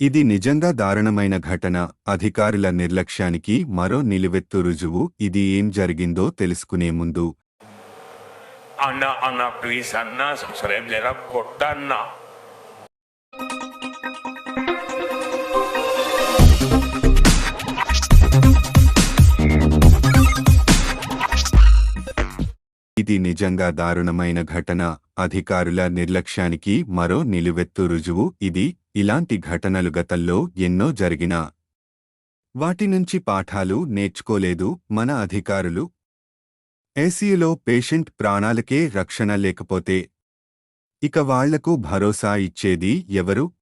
ఇది నిజంగా దారుణమైన ఘటన. అధికారుల నిర్లక్ష్యానికి మరో నిలువెత్తు రుజువు. ఇది ఏం జరిగిందో తెలుసుకునే ముందు anak-anak tulisan na sa cerebral kortan na. ఇది నిజంగా దారుణమైన ఘటన. అధికారుల నిర్లక్ష్యానికి మరో నిలువెత్తు రుజువు. ఇలాంటి ఘటనలు గతంలో ఎన్నో జరిగినా వాటి నుంచి పాఠాలు నేర్చుకోలేదు మన అధికారులు. ఐసీయూలో పేషెంట్ ప్రాణాలకే రక్షణ లేకపోతే ఇక వాళ్లకు భరోసా ఇచ్చేది ఎవరు?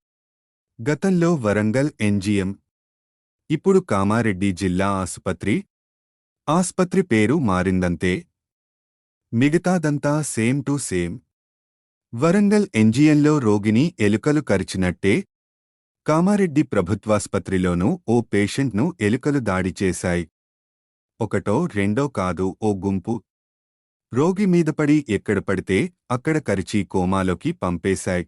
గతంలో వరంగల్ ఎన్జీఎం, ఇప్పుడు కామారెడ్డి జిల్లా ఆస్పత్రి పేరు మారిందంతే, మిగతాదంతా సేమ్ టు సేమ్. వరంగల్ ఎన్జీఎంలో రోగిని ఎలుకలు కరిచినట్టే కామారెడ్డి ప్రభుత్వాస్పత్రిలోనూ ఓ పేషెంట్ను ఎలుకలు దాడి చేశాయి. ఒకటో రెండో కాదు, ఓ గుంపు. రోగి మీదపడి ఎక్కడ పడితే అక్కడ కరిచి కోమాలోకి పంపేశాయి.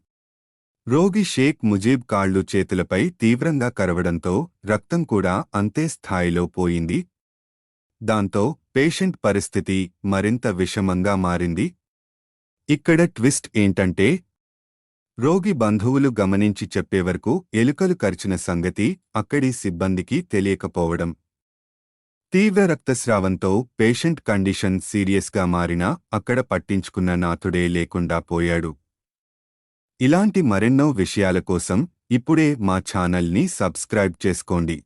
రోగి షేక్ ముజీబ్ కాళ్ళు చేతులపై తీవ్రంగా కరవడంతో రక్తం కూడా అంతే స్థాయిలో పోయింది. దాంతో పేషెంట్ పరిస్థితి మరింత విషమంగా మారింది. ఇక్కడ ట్విస్ట్ ఏంటంటే, రోగి బంధువులు గమనించి చెప్పేవరకు ఎలుకలు కరిచిన సంగతి అక్కడి సిబ్బందికి తెలియకపోవడం. తీవ్ర రక్తస్రావంతో పేషెంట్ కండిషన్ సీరియస్గా మారినా అక్కడ పట్టించుకున్న నాథుడే లేకుండా పోయాడు. ఇలాంటి మరెన్నో విషయాల కోసం ఇప్పుడే మా ఛానల్ని సబ్స్క్రైబ్ చేసుకోండి.